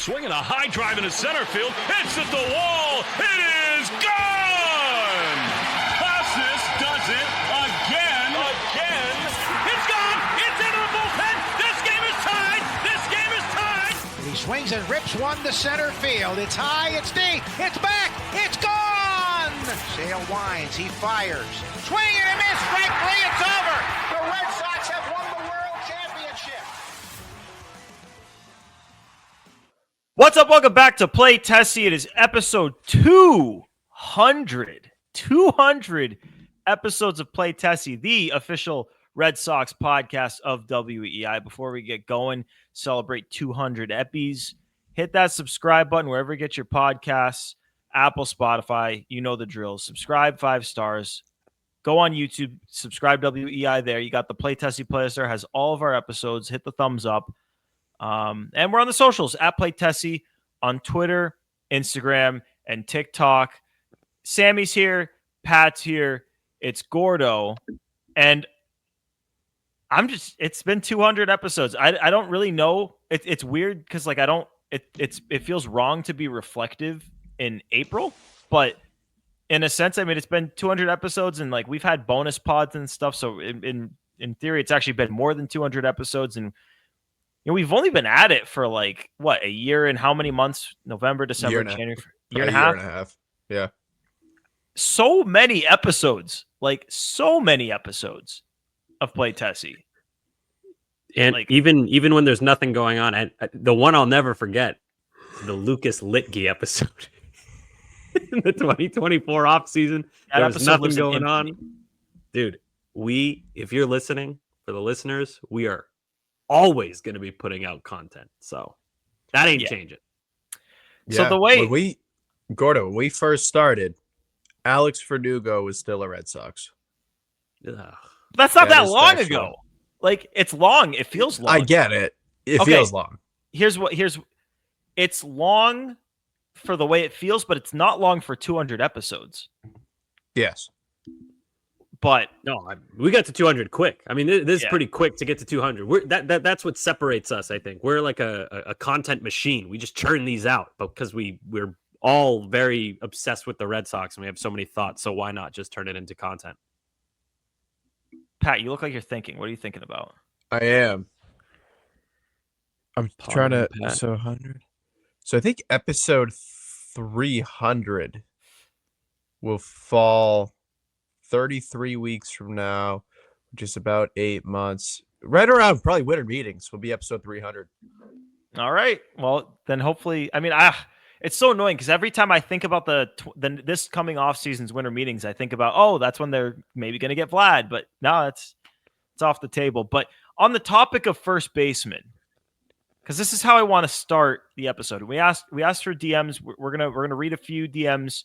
Swinging a high drive into center field. Hits at the wall. It is gone! Casas does it again. It's gone! It's into the bullpen! This game is tied! He swings and rips one to center field. It's high, it's deep, it's back, it's gone! Sale winds, he fires. Swing and a miss, strike three, it's over! The Red Sox have won the World Championship! What's up? Welcome back to Play Tessie. It is episode 200. 200 episodes of Play Tessie, the official Red Sox podcast of WEI. Before we get going, celebrate 200 eppies. Hit that subscribe button wherever you get your podcasts. Apple, Spotify, you know the drill. Subscribe, 5 stars. Go on YouTube, subscribe WEI there. You got the Play Tessie playlist there. Has all of our episodes. Hit the thumbs up. And we're on the socials at Play Tessie on Twitter, Instagram, and TikTok. Sammy's here. Pat's here. It's Gordo. And it's been 200 episodes. I don't really know. It's weird because it feels wrong to be reflective in April, but in a sense, I mean, it's been 200 episodes and we've had bonus pods and stuff. So in theory, it's actually been more than 200 episodes. And we've only been at it for a year and how many months? November, December, January, year and a half. Yeah. So many episodes, of Play Tessie. And even when there's nothing going on, and the one I'll never forget, the Lucas Litke episode in the 2024 offseason. There was nothing going on. Dude, if you're listening, for the listeners, we are always going to be putting out content. So that ain't changing. Yeah. So the way when we first started, Alex Verdugo was still a Red Sox. Ugh. That's not that long ago. It's long. It feels long. I get it. It feels long. It's long for the way it feels, but it's not long for 200 episodes. Yes. But no, we got to 200 quick. I mean, this is pretty quick to get to 200. That's what separates us, I think. We're like a content machine. We just churn these out because we're all very obsessed with the Red Sox and we have so many thoughts. So why not just turn it into content? Pat, you look like you're thinking. What are you thinking about? I am. I'm trying to. So 100. So I think episode 300 will fall 33 weeks from now, which is about 8 months. Right around probably winter meetings will be episode 300. All right. Well, then hopefully, it's so annoying because every time I think about this coming off season's winter meetings, I think about, that's when they're maybe going to get Vlad, but no, it's off the table. But on the topic of first baseman, because this is how I want to start the episode. We asked for DMs. We're gonna read a few DMs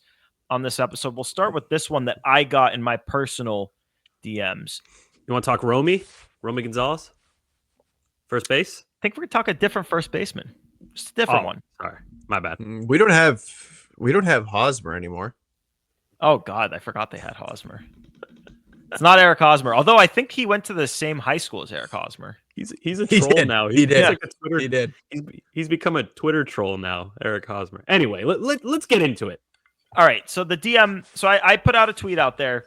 on this episode. We'll start with this one that I got in my personal DMs. You want to talk Romy Gonzalez, first base? I think we're gonna talk a different first baseman. Just a different one. Sorry, my bad. We don't have Hosmer anymore. Oh God, I forgot they had Hosmer. It's not Eric Hosmer, although I think he went to the same high school as Eric Hosmer. He's a troll now. He did. Like he did. He's become a Twitter troll now, Eric Hosmer. Anyway, let's get into it. All right. So the DM. So I put out a tweet out there,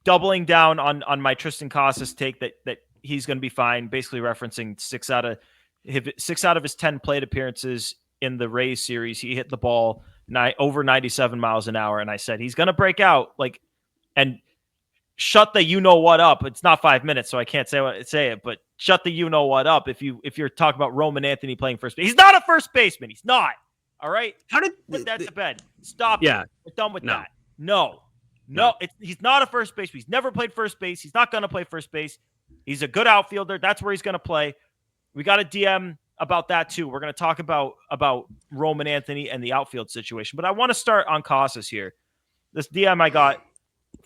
doubling down on my Triston Casas take that he's going to be fine. Basically referencing 6 out of his 10 plate appearances in the Rays series, he hit the ball over 97 miles an hour, and I said he's going to break out. And shut the you know what up. It's not 5 minutes, so I can't say it. But shut the you know what up if you're talking about Roman Anthony playing first base. He's not a first baseman. He's not. All right. Put that to bed? Stop. Yeah, we're done with that. No. He's not a first baseman. He's never played first base. He's not going to play first base. He's a good outfielder. That's where he's going to play. We got a DM about that too. We're going to talk about Roman Anthony and the outfield situation. But I want to start on Casas here. This DM I got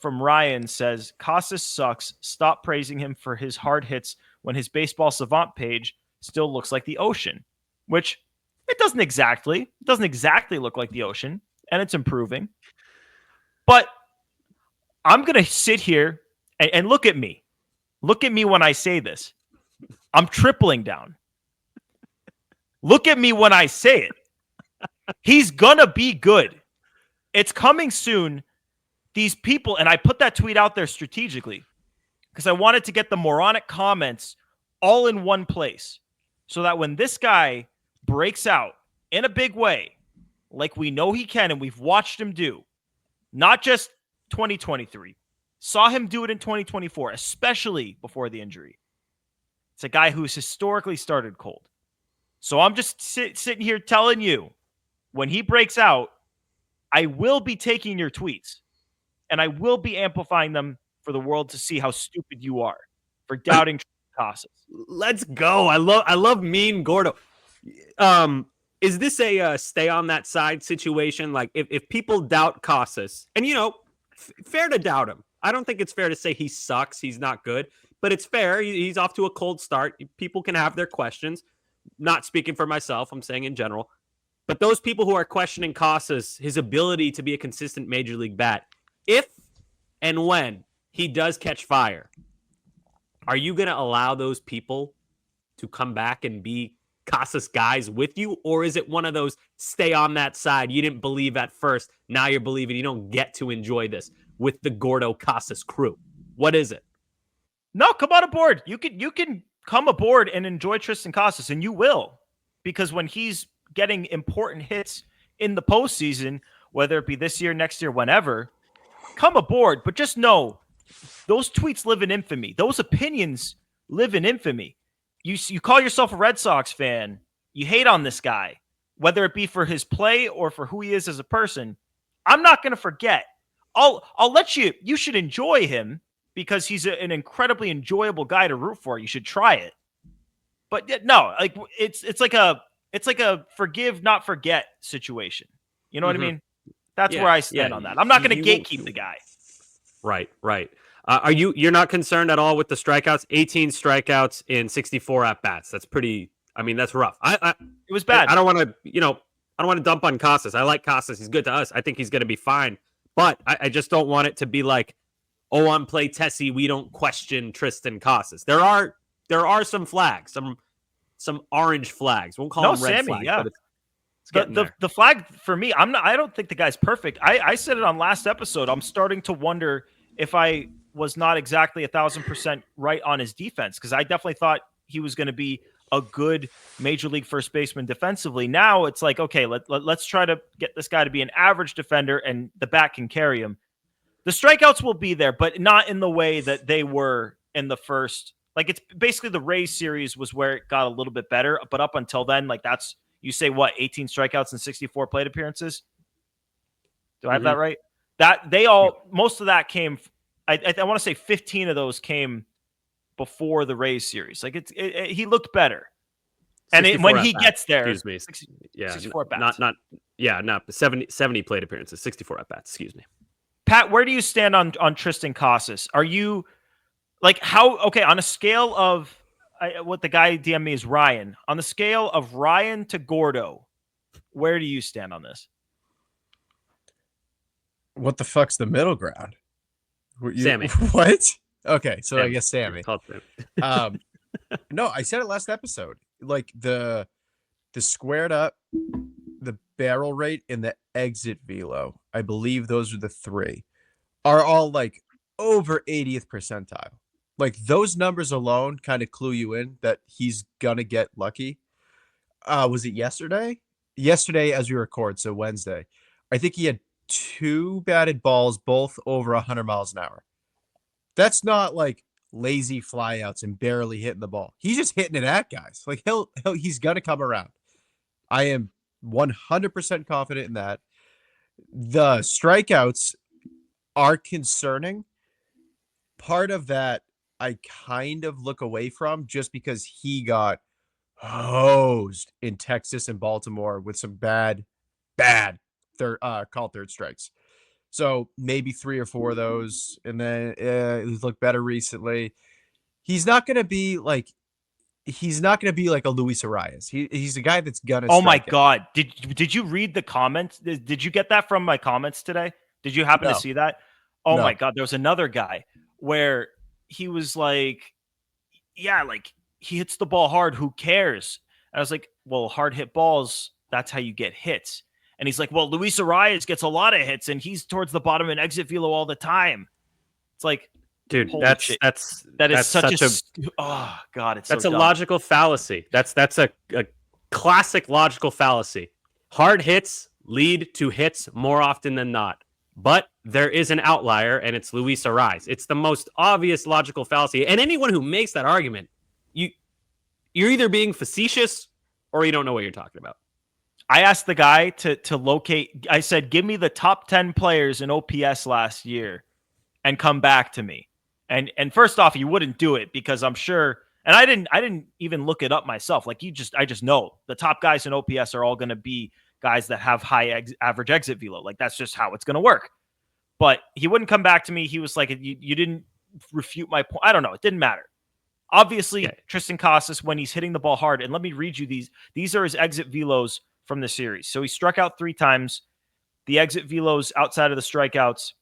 from Ryan says, Casas sucks. Stop praising him for his hard hits when his baseball savant page still looks like the ocean, which it doesn't exactly look like the ocean, and it's improving. But I'm going to sit here and look at me. Look at me when I say this. I'm tripling down. Look at me when I say it. He's gonna be good. It's coming soon. These people, and I put that tweet out there strategically because I wanted to get the moronic comments all in one place so that when this guy breaks out in a big way, like we know he can and we've watched him do, not just 2023, saw him do it in 2024, especially before the injury. It's a guy who's historically started cold. So I'm just sitting here telling you, when he breaks out, I will be taking your tweets and I will be amplifying them for the world to see how stupid you are for doubting Casas. Let's go. I love mean Gordo. Is this a stay on that side situation? Like if people doubt Casas, and fair to doubt him. I don't think it's fair to say he sucks. He's not good, but it's fair. He's off to a cold start. People can have their questions. Not speaking for myself. I'm saying in general. But those people who are questioning Casas, his ability to be a consistent major league bat, if and when he does catch fire, are you going to allow those people to come back and be Casas guys with you? Or is it one of those stay on that side? You didn't believe at first. Now you're believing. You don't get to enjoy this with the Gordo Casas crew. What is it? No, come on aboard. You can come aboard and enjoy Triston Casas, and you will. Because when he's getting important hits in the postseason, whether it be this year, next year, whenever, come aboard. But just know, those tweets live in infamy. Those opinions live in infamy. You call yourself a Red Sox fan. You hate on this guy, whether it be for his play or for who he is as a person. I'm not going to forget. I'll let you. You should enjoy him because he's an incredibly enjoyable guy to root for. You should try it. But no, like it's like a forgive, not forget situation. You know what I mean? That's where I stand on that. I'm not going to gatekeep the guy. Right. You're not concerned at all with the strikeouts? 18 strikeouts in 64 at bats. That's pretty. I mean, that's rough. It was bad. I don't want to dump on Casas. I like Casas. He's good to us. I think he's going to be fine. But I just don't want it to be like, oh, on play Tessie, we don't question Triston Casas. There are some flags, some orange flags. We'll call them red Sammy, flags. yeah. But the flag for me, I don't think the guy's perfect. I said it on last episode. I'm starting to wonder if I was not exactly 1,000% right on his defense, because I definitely thought he was going to be a good major league first baseman defensively. Now it's like, okay, let's try to get this guy to be an average defender and the bat can carry him. The strikeouts will be there, but not in the way that they were in the first. Like, it's basically the Rays series was where it got a little bit better, but up until then, like, that's, you say what, 18 strikeouts and 64 plate appearances? Do I have that right? That they all, most of that came, I want to say 15 of those came before the Rays series. Like, he looked better. And when he gets there, excuse me, 64 at bats. Not 70 plate appearances, 64 at bats, excuse me. Pat, where do you stand on Triston Casas? Are you like on a scale of what the guy DM me is Ryan, on the scale of Ryan to Gordo, where do you stand on this? What the fuck's the middle ground? Sammy. What? Okay, so Sammy. I guess Sammy. No, I said it last episode. Like the squared up, the barrel rate, and the exit velo, I believe those are the three, are all like over 80th percentile. Like those numbers alone kind of clue you in that he's gonna get lucky. Was it yesterday? Yesterday as we record, so Wednesday. I think he had 2 batted balls, both over 100 miles an hour. That's not like lazy flyouts and barely hitting the ball. He's just hitting it at guys. Like he's gonna come around. I am 100% confident in that. The strikeouts are concerning. Part of that I kind of look away from just because he got hosed in Texas and Baltimore with some bad third strikes. So maybe 3 or 4 of those, and then he's looked better recently. He's not going to be like a Luis Arias. He's a guy that's gonna. Oh my God! Did you read the comments? Did you get that from my comments today? Did you happen to see that? Oh my God! There was another guy where he was like, "Yeah, like he hits the ball hard. Who cares?" And I was like, "Well, hard hit balls. That's how you get hits." And he's like, well, Luis Arias gets a lot of hits and he's towards the bottom in exit velo all the time. It's like, dude, that's such a oh god, it's that's so a dumb. logical fallacy. That's a classic logical fallacy. Hard hits lead to hits more often than not. But there is an outlier, and it's Luis Arias. It's the most obvious logical fallacy. And anyone who makes that argument, you're either being facetious or you don't know what you're talking about. I asked the guy to locate. I said, give me the top 10 players in OPS last year and come back to me. And first off, you wouldn't do it because I'm sure, and I didn't even look it up myself. Like I just know the top guys in OPS are all going to be guys that have high average exit velo. Like that's just how it's going to work. But he wouldn't come back to me. He was like, you didn't refute my point. I don't know. It didn't matter. Obviously, Triston Casas, when he's hitting the ball hard, and let me read you these are his exit velos from the series. So he struck out 3 times. The exit velos outside of the strikeouts,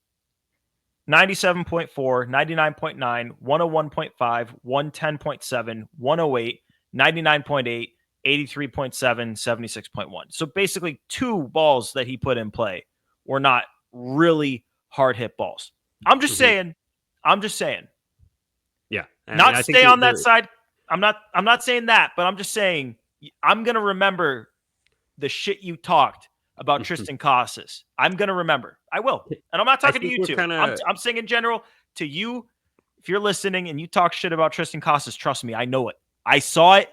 97.4, 99.9, 101.5, 110.7, 108, 99.8, 83.7, 76.1. So basically 2 balls that he put in play were not really hard hit balls. I'm just saying. Yeah. Not stay on that side. I'm not saying that, but I'm just saying I'm going to remember the shit you talked about Triston Casas. I'm going to remember. I will. And I'm not talking to you two. I'm saying in general to you, if you're listening and you talk shit about Triston Casas, trust me, I know it. I saw it.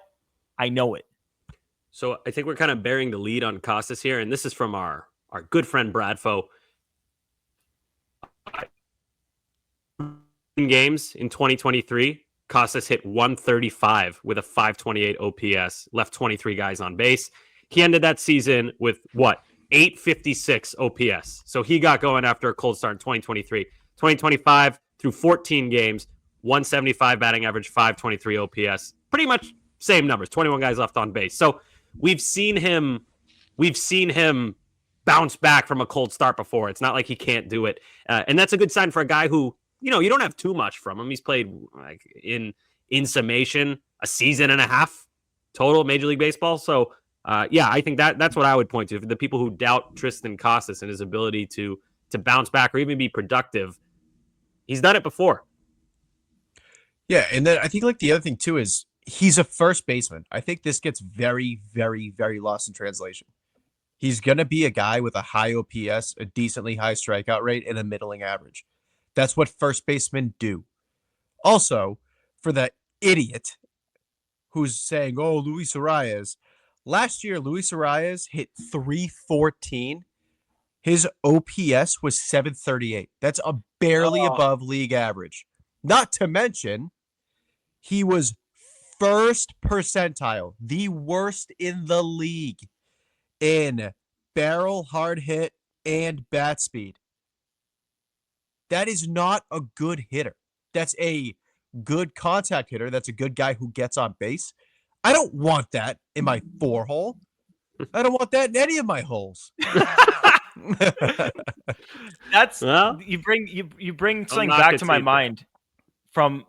I know it. So I think we're kind of bearing the lead on Casas here. And this is from our good friend Bradfo. Games in 2023, Casas hit 135 with a 528 OPS, left 23 guys on base. He ended that season with what? 856 OPS. So he got going after a cold start in 2023. 2025, through 14 games, 175 batting average, 523 OPS. Pretty much same numbers, 21 guys left on base. So we've seen him bounce back from a cold start before. It's not like he can't do it. And that's a good sign for a guy who, you don't have too much from him. He's played like in summation a season and a half total Major League Baseball. So I think that's what I would point to. For the people who doubt Triston Casas and his ability to bounce back or even be productive, he's done it before. Yeah, and then I think like the other thing too is he's a first baseman. I think this gets very, very, very lost in translation. He's going to be a guy with a high OPS, a decently high strikeout rate, and a middling average. That's what first basemen do. Also, for the idiot who's saying, oh, Luis Arias. Last year, Luis Arias hit 314. His OPS was 738. That's barely above league average. Not to mention, he was first percentile, the worst in the league in barrel, hard hit, and bat speed. That is not a good hitter. That's a good contact hitter. That's a good guy who gets on base. I don't want that in my 4-hole. I don't want that in any of my holes. That's you bring something back to my mind from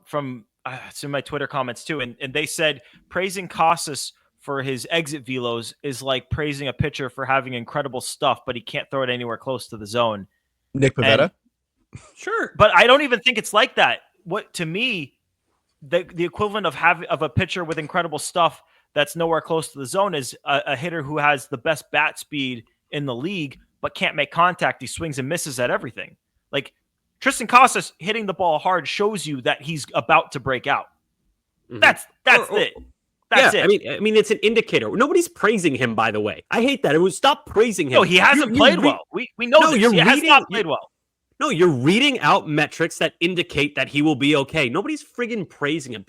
it's in my Twitter comments too, and they said praising Casas for his exit velos is like praising a pitcher for having incredible stuff, but he can't throw it anywhere close to the zone. Nick Pivetta? Sure, but I don't even think it's like that. What to me, the equivalent of a pitcher with incredible stuff that's nowhere close to the zone is a hitter who has the best bat speed in the league, but can't make contact. He swings and misses at everything. Like Triston Casas hitting the ball hard shows you that he's about to break out. Mm-hmm. That's it. That's it. I mean, it's an indicator. Nobody's praising him, by the way. I hate that. It was stop praising him. No, he hasn't played well. We know this. He has not played well. No, you're reading out metrics that indicate that he will be okay. Nobody's friggin' praising him.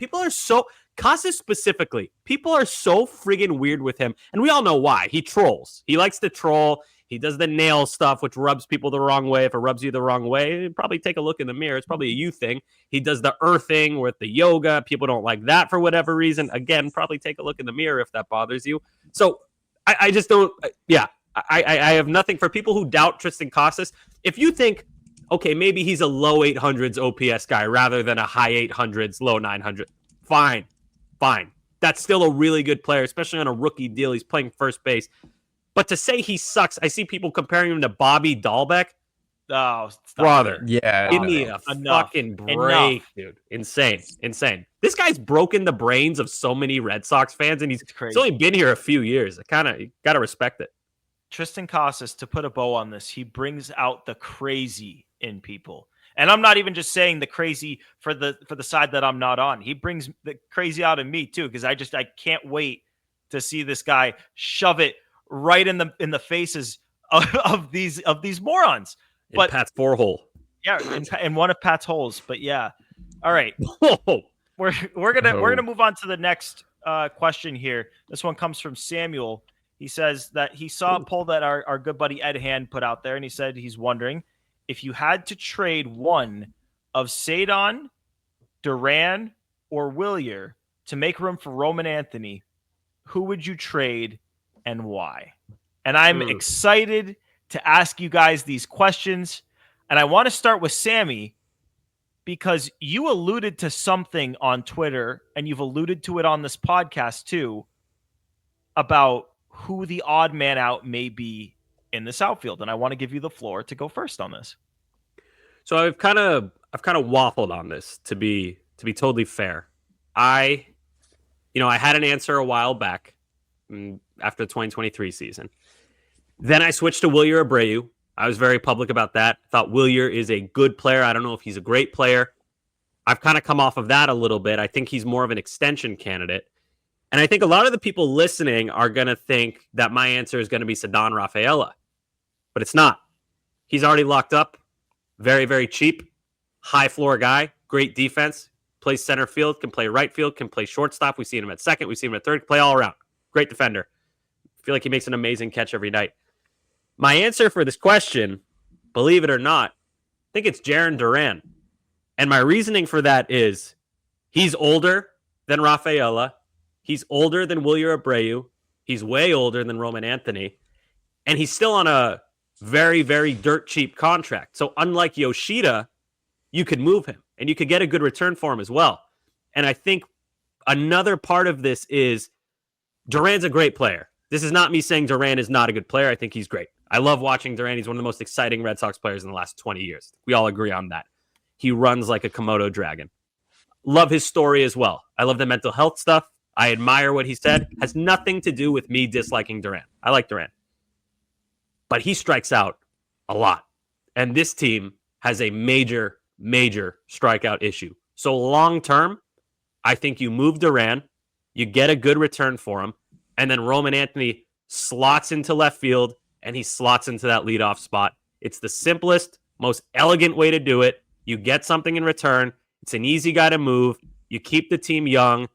Casas specifically, people are so friggin' weird with him. And we all know why. He trolls. He likes to troll. He does the nail stuff, which rubs people the wrong way. If it rubs you the wrong way, probably take a look in the mirror. It's probably a you thing. He does the earthing with the yoga. People don't like that for whatever reason. Again, probably take a look in the mirror if that bothers you. So I just don't. I have nothing for people who doubt Triston Casas. If you think, okay, maybe he's a low 800s OPS guy rather than a high 800s, low 900. Fine. That's still a really good player, especially on a rookie deal. He's playing first base. But to say he sucks, I see people comparing him to Bobby Dahlbeck. Oh, brother. Yeah. Give me a fucking break, dude. Insane. This guy's broken the brains of so many Red Sox fans, and he's only been here a few years. I kind of got to respect it. Triston Casas, to put a bow on this, he brings out the crazy in people. And I'm not even just saying the crazy for the side that I'm not on. He brings the crazy out of me too, because I can't wait to see this guy shove it right in the faces of these morons. In Pat's 4-hole. Yeah, in one of Pat's holes. But yeah. All right. We're gonna move on to the next question here. This one comes from Samuel. He says that he saw a poll that our good buddy Ed Hand put out there, and he said he's wondering if you had to trade one of Ceddanne, Duran, or Wilyer to make room for Roman Anthony, who would you trade and why? And I'm excited to ask you guys these questions. And I want to start with Sammy, because you alluded to something on Twitter, and you've alluded to it on this podcast too, about who the odd man out may be in this outfield. And I want to give you the floor to go first on this. So I've kind of waffled on this, to be totally fair. I had an answer a while back after the 2023 season. Then I switched to Wilyer Abreu. I was very public about that. I thought Wilyer is a good player. I don't know if he's a great player. I've kind of come off of that a little bit. I think he's more of an extension candidate. And I think a lot of the people listening are going to think that my answer is going to be Ceddanne Rafaela. But it's not. He's already locked up. Very, very cheap. High floor guy. Great defense. Plays center field. Can play right field. Can play shortstop. We've seen him at second. We've seen him at third. Play all around. Great defender. I feel like he makes an amazing catch every night. My answer for this question, believe it or not, I think it's Jarren Duran. And my reasoning for that is he's older than Rafaela. He's older than Wilyer Abreu. He's way older than Roman Anthony. And he's still on a very, very dirt cheap contract. So unlike Yoshida, you could move him and you could get a good return for him as well. And I think another part of this is Duran's a great player. This is not me saying Duran is not a good player. I think he's great. I love watching Duran. He's one of the most exciting Red Sox players in the last 20 years. We all agree on that. He runs like a Komodo dragon. Love his story as well. I love the mental health stuff. I admire what he said. Has nothing to do with me disliking Duran. I like Duran. But he strikes out a lot. And this team has a major, major strikeout issue. So long term, I think you move Duran, you get a good return for him, and then Roman Anthony slots into left field, and he slots into that leadoff spot. It's the simplest, most elegant way to do it. You get something in return. It's an easy guy to move. You keep the team young.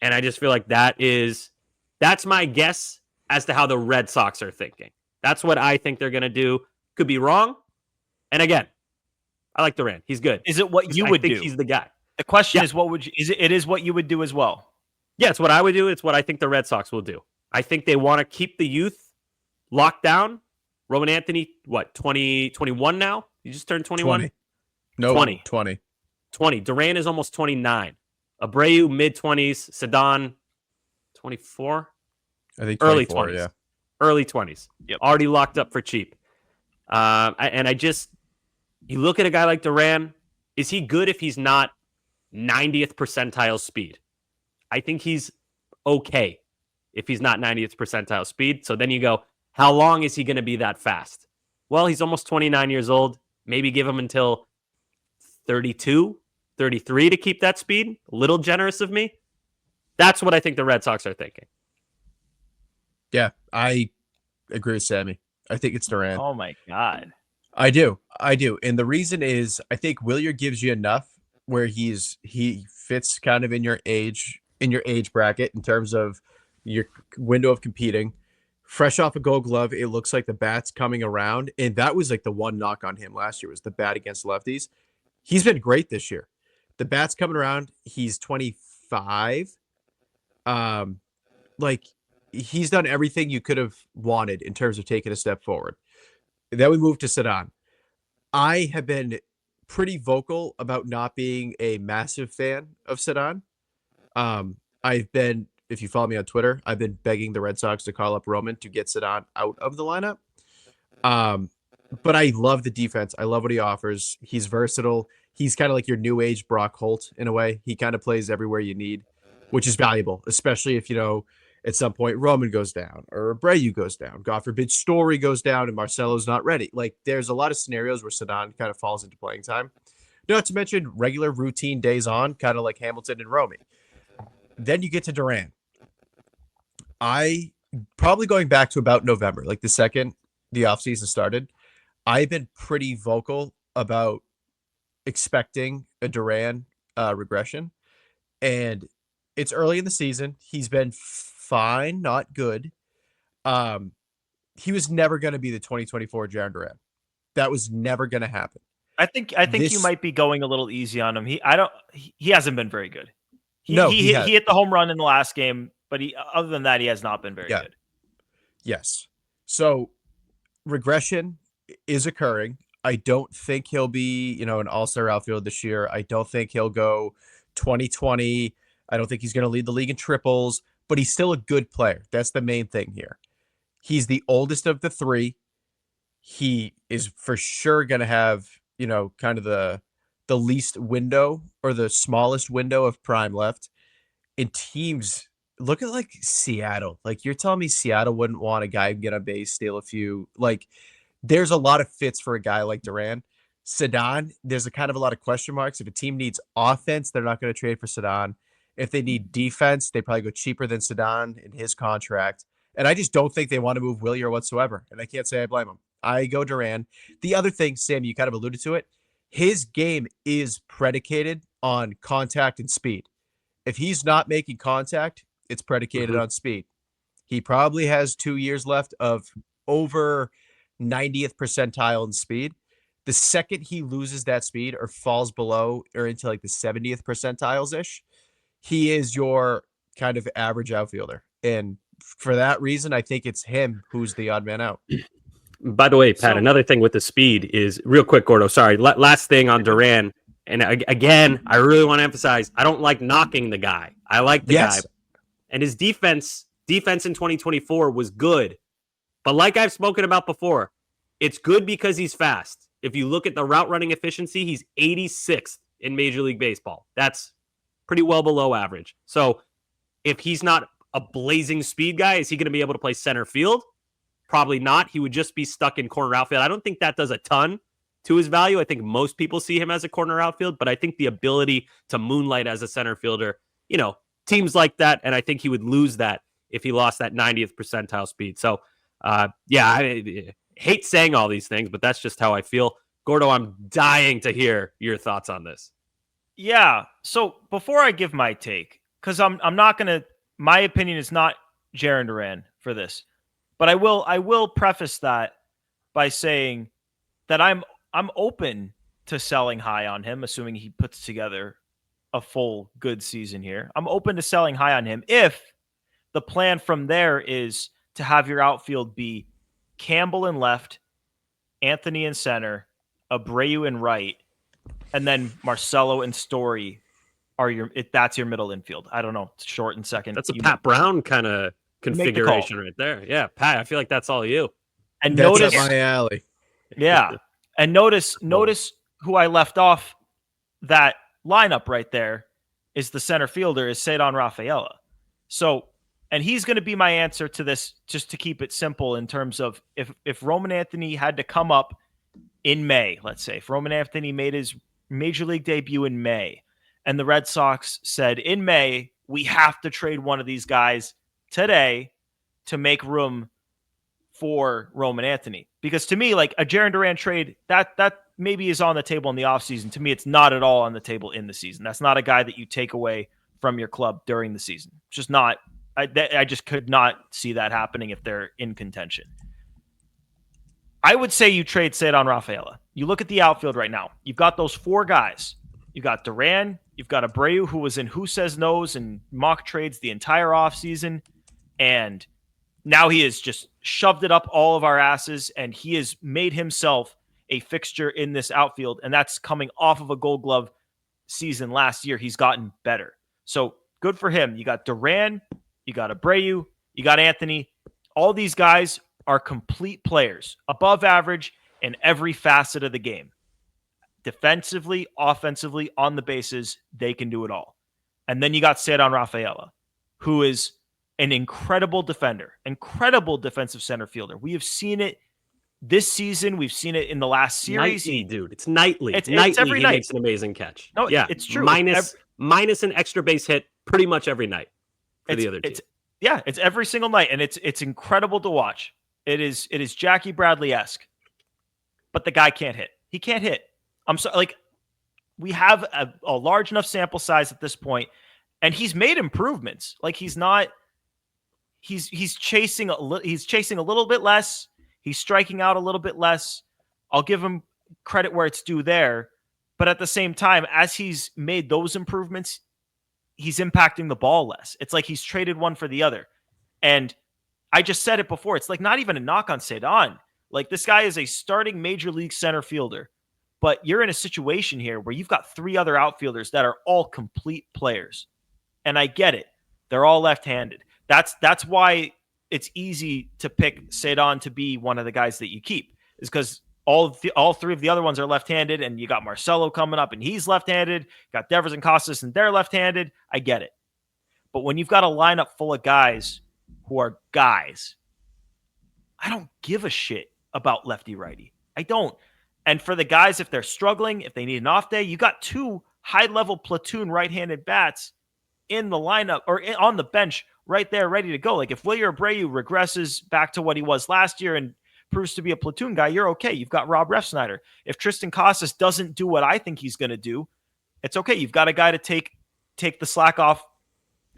And I just feel like that's my guess as to how the Red Sox are thinking. That's what I think they're going to do. Could be wrong. And again, I like Duran. He's good. Is it what you would do? I think he's the guy. The question is, it is what you would do as well? Yeah, it's what I would do. It's what I think the Red Sox will do. I think they want to keep the youth locked down. Roman Anthony, 21 now? You just turned 21? 20. No, 20. 20. 20. Duran is almost 29. Abreu, mid-20s. Ceddanne, 24? I think early 24, 20s. Yeah. Early 20s. Yep. Already locked up for cheap. You look at a guy like Duran, is he good if he's not 90th percentile speed? I think he's okay if he's not 90th percentile speed. So then you go, how long is he going to be that fast? Well, he's almost 29 years old. Maybe give him until 32, 33 to keep that speed. A little generous of me. That's what I think the Red Sox are thinking. Yeah, I agree with Sammy. I think it's Duran. Oh my God. I do. And the reason is I think Wilyer gives you enough where he fits kind of in your age bracket in terms of your window of competing. Fresh off a Gold Glove, it looks like the bat's coming around. And that was like the one knock on him last year was the bat against lefties. He's been great this year. The bat's coming around. He's 25. He's done everything you could have wanted in terms of taking a step forward. Then we move to Ceddanne. I have been pretty vocal about not being a massive fan of Ceddanne. I've been if you follow me on Twitter, I've been begging the Red Sox to call up Roman to get Ceddanne out of the lineup. But I love the defense. I love what he offers. He's versatile. He's kind of like your new age Brock Holt in a way. He kind of plays everywhere you need, which is valuable, especially if, at some point Roman goes down or Abreu goes down. God forbid Story goes down and Marcelo's not ready. Like, there's a lot of scenarios where Ceddanne kind of falls into playing time. Not to mention regular routine days on, kind of like Hamilton and Romy. Then you get to Duran. I probably going back to about November, like the second the offseason started, I've been pretty vocal about expecting a Duran regression. And it's early in the season. He's been fine, not good. He was never going to be the 2024 Jarren Duran. That was never going to happen. I think you might be going a little easy on him. He hasn't been very good. He hit the home run in the last game, but other than that, he has not been very good. Yes. So regression is occurring. I don't think he'll be, an all-star outfielder this year. I don't think he'll go 2020. I don't think he's going to lead the league in triples, but he's still a good player. That's the main thing here. He's the oldest of the three. He is for sure going to have, kind of the least window or the smallest window of prime left. And teams, look at like Seattle. Like, you're telling me Seattle wouldn't want a guy who get on base, steal a few. Like, there's a lot of fits for a guy like Duran. Ceddanne, there's a kind of a lot of question marks. If a team needs offense, they're not going to trade for Ceddanne. If they need defense, they probably go cheaper than Ceddanne in his contract. And I just don't think they want to move Wilyer whatsoever. And I can't say I blame them. I go Duran. The other thing, Sam, you kind of alluded to it. His game is predicated on contact and speed. If he's not making contact, it's predicated on speed. He probably has 2 years left of over 90th percentile in speed. The second he loses that speed or falls below or into like the 70th percentiles-ish, he is your kind of average outfielder. And for that reason, I think it's him who's the odd man out. By the way, Pat, another thing with the speed is real quick, Gordo. Sorry. Last thing on Duran. And again, I really want to emphasize, I don't like knocking the guy. I like the guy. And his defense in 2024 was good. But like I've spoken about before, it's good because he's fast. If you look at the route running efficiency, he's 86th in Major League Baseball. That's pretty well below average. So if he's not a blazing speed guy, is he going to be able to play center field? Probably not. He would just be stuck in corner outfield. I don't think that does a ton to his value. I think most people see him as a corner outfield, but I think the ability to moonlight as a center fielder, teams like that, and I think he would lose that if he lost that 90th percentile speed. So, I hate saying all these things, but that's just how I feel. Gordo, I'm dying to hear your thoughts on this. Yeah. So before I give my take, because I'm not going to, my opinion is not Jarren Duran for this, but I will preface that by saying that I'm open to selling high on him, assuming he puts together a full good season here. I'm open to selling high on him if the plan from there is to have your outfield be Campbell in left, Anthony in center, Abreu in right, and then Marcelo and Story are that's your middle infield. I don't know, short and second. That's a Pat Brown kind of configuration right there. Yeah, Pat, I feel like that's all you. And that's notice up my alley. Yeah. And notice who I left off that lineup right there is the center fielder is Ceddanne Rafaela. So, and he's going to be my answer to this, just to keep it simple in terms of if Roman Anthony had to come up in May, let's say, if Roman Anthony made his Major League debut in May, and the Red Sox said in May, we have to trade one of these guys today to make room for Roman Anthony. Because to me, like a Jarren Duran trade, that maybe is on the table in the offseason. To me, it's not at all on the table in the season. That's not a guy that you take away from your club during the season. It's just not. I just could not see that happening if they're in contention. I would say you trade Ceddanne Rafaela. You look at the outfield right now. You've got those four guys. You've got Duran. You've got Abreu, who was in Who Says No's and mock trades the entire offseason. And now he has just shoved it up all of our asses, and he has made himself a fixture in this outfield, and that's coming off of a Gold Glove season last year. He's gotten better. So good for him. You got Duran, you got Abreu, you got Anthony. All these guys are complete players, above average in every facet of the game. Defensively, offensively, on the bases, they can do it all. And then you got Ceddanne Rafaela, who is an incredible defender, incredible defensive center fielder. We have seen it this season. We've seen it in the last series. Nightly, dude. It's nightly. It's nightly every he night. makes an amazing catch. No, yeah, it's true. Minus an extra base hit pretty much every night for the other team. It's every single night, and it's incredible to watch. It is Jackie Bradley-esque, but the guy can't hit. He can't hit. I'm sorry, like, we have a large enough sample size at this point, and he's made improvements. Like, he's chasing a little bit less. He's striking out a little bit less. I'll give him credit where it's due there. But at the same time, as he's made those improvements, he's impacting the ball less. It's like he's traded one for the other. And I just said it before. It's like not even a knock on Ceddanne. Like, this guy is a starting major league center fielder. But you're in a situation here where you've got 3 other outfielders that are all complete players. And I get it. They're all left-handed. That's why it's easy to pick Ceddanne to be one of the guys that you keep, is because all 3 of the other ones are left-handed, and you got Marcelo coming up, and he's left-handed. Got Devers and Casas, and they're left-handed. I get it. But when you've got a lineup full of guys who are guys, I don't give a shit about lefty-righty. I don't. And for the guys, if they're struggling, if they need an off day, you got 2 high-level platoon right-handed bats in the lineup or on the bench right there ready to go. Like, if Wilyer Abreu regresses back to what he was last year and proves to be a platoon guy, you're okay. You've got Rob Refsnyder. If Triston Casas doesn't do what I think he's going to do, it's okay. You've got a guy to take the slack off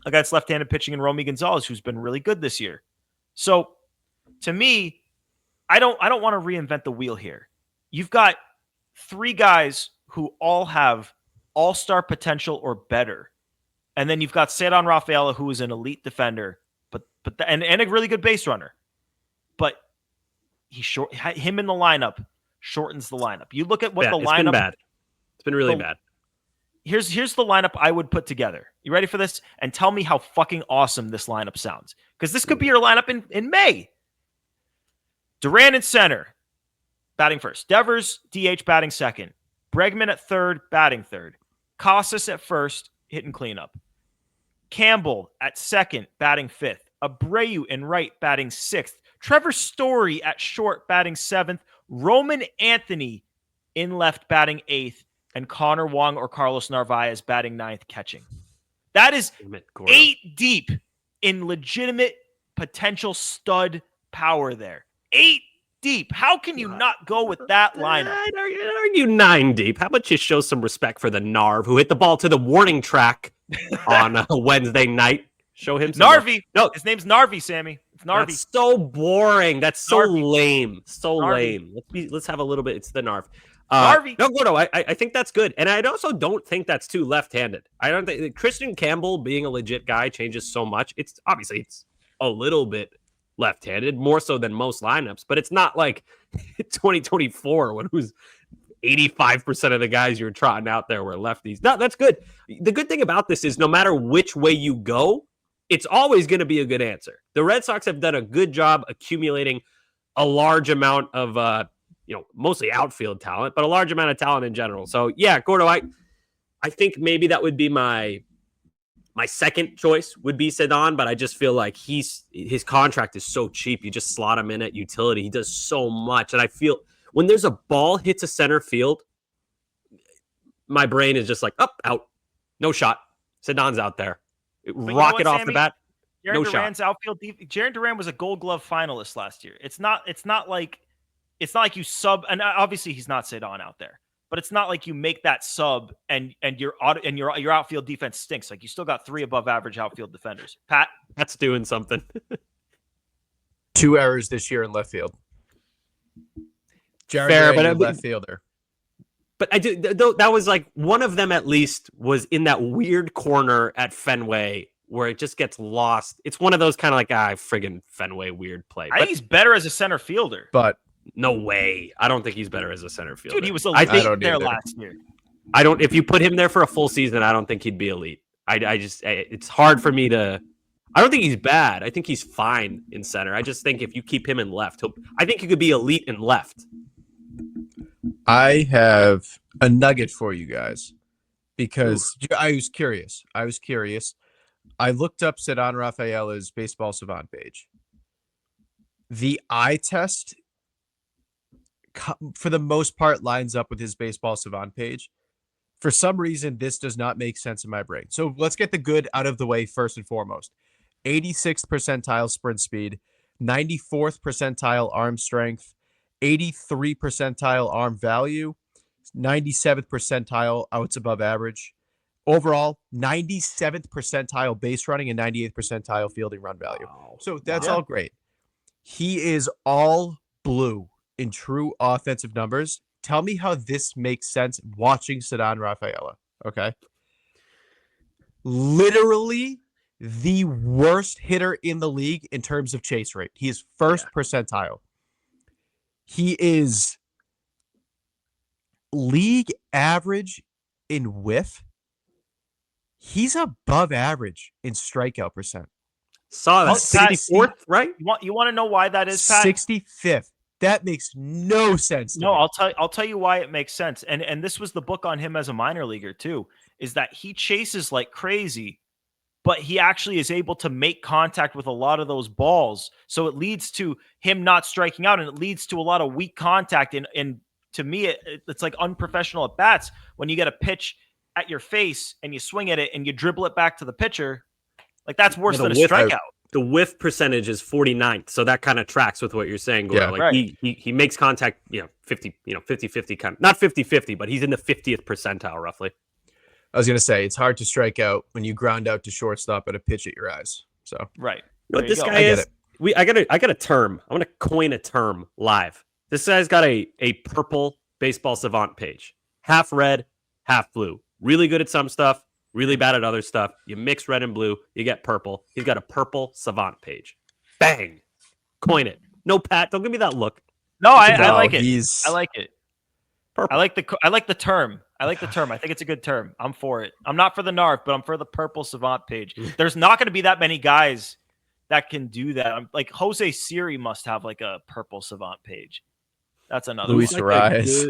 against left-handed pitching in Romy Gonzalez, who's been really good this year. So to me, I don't want to reinvent the wheel here. You've got 3 guys who all have all-star potential or better. And then you've got Ceddanne Rafaela, who is an elite defender, and a really good base runner. But him in the lineup shortens the lineup. You look at what the lineup. Been bad. It's been really bad. Here's the lineup I would put together. You ready for this? And tell me how fucking awesome this lineup sounds. Because this could be your lineup in May. Duran in center, batting first. Devers, DH, batting second. Bregman at third, batting third. Casas at first, hitting cleanup. Campbell at second, batting fifth. Abreu in right, batting sixth. Trevor Story at short, batting seventh. Roman Anthony in left, batting eighth. And Connor Wong or Carlos Narvaez batting ninth, catching. That is 8 deep in legitimate potential stud power there. 8 deep. How can you not go with that lineup? I'd argue 9 deep. How about you show some respect for the Narv who hit the ball to the warning track on a Wednesday night? Show him some Narvi. No, his name's Narvi, Sammy. It's Narvi. That's so boring. That's so Narvi. lame. So Narvi. lame. Let's have a little bit. It's the Narv. Narvi. No, Gordo, I think that's good. And I also don't think that's too left-handed. I don't think Christian Campbell being a legit guy changes so much. It's a little bit left-handed, more so than most lineups, but it's not like 2024 when it was 85% of the guys you're trotting out there were lefties. No, that's good. The good thing about this is no matter which way you go, it's always going to be a good answer. The Red Sox have done a good job accumulating a large amount of, mostly outfield talent, but a large amount of talent in general. So yeah, Gordo, I think maybe that would be my second choice would be Ceddanne, but I just feel like his contract is so cheap. You just slot him in at utility. He does so much. And I feel when there's a ball hits a center field, my brain is just like, out. No shot. Ceddanne's out there. Rocket off the bat. Jarren Duran's outfield. Jarren Duran was a Gold Glove finalist last year. It's not like you sub, and obviously he's not Ceddanne out there. But it's not like you make that sub and your outfield defense stinks. Like, you still got 3 above average outfield defenders. Pat, that's doing something. 2 errors this year in left field. Fair, but left fielder. But I do. That was like one of them at least was in that weird corner at Fenway where it just gets lost. It's one of those kind of like friggin' Fenway weird play. I think he's better as a center fielder, but. No way. I don't think he's better as a center fielder. Dude, he was elite there last year. If you put him there for a full season, I don't think he'd be elite. It's hard for me to I don't think he's bad. I think he's fine in center. I just think if you keep him in left, I think he could be elite in left. I have a nugget for you guys because I was curious. I looked up Ceddanne Rafaela's baseball savant page. The eye test, for the most part, lines up with his baseball savant page. For some reason, this does not make sense in my brain. So let's get the good out of the way first and foremost. 86th percentile sprint speed, 94th percentile arm strength, 83 percentile arm value, 97th percentile outs above average. Overall, 97th percentile base running and 98th percentile fielding run value. Wow. So that's all great. He is all blue in true offensive numbers. Tell me how this makes sense watching Ceddanne Rafaela. Okay. Literally the worst hitter in the league in terms of chase rate. He is first percentile. He is league average in whiff. He's above average in strikeout percent. Saw that. 64th, right? You want to know why that is, Pat? 65th. That makes no sense. No, I'll tell you why it makes sense. And this was the book on him as a minor leaguer too, is that he chases like crazy, but he actually is able to make contact with a lot of those balls. So it leads to him not striking out, and it leads to a lot of weak contact. And to me, it's like unprofessional at bats when you get a pitch at your face and you swing at it and you dribble it back to the pitcher. Like that's worse than a strikeout. The whiff percentage is 49th, so that kind of tracks with what you're saying, Gordo. Yeah, like right. he makes contact, 50-50 kind of, not 50-50, but he's in the 50th percentile roughly. I was gonna say it's hard to strike out when you ground out to shortstop at a pitch at your eyes. So right. What this guy is, I got a term. I want to coin a term live. This guy's got a purple baseball savant page, half red, half blue. Really good at some stuff. Really bad at other stuff. You mix red and blue, you get purple. He's got a purple savant page. Bang. Coin it. No, Pat, don't give me that look. No, I like it. I like it. Purple. I like the term. I like the term. I think it's a good term. I'm for it. I'm not for the NARF, but I'm for the purple savant page. There's not going to be that many guys that can do that. I'm like Jose Siri must have like a purple savant page. That's another Luis Arias.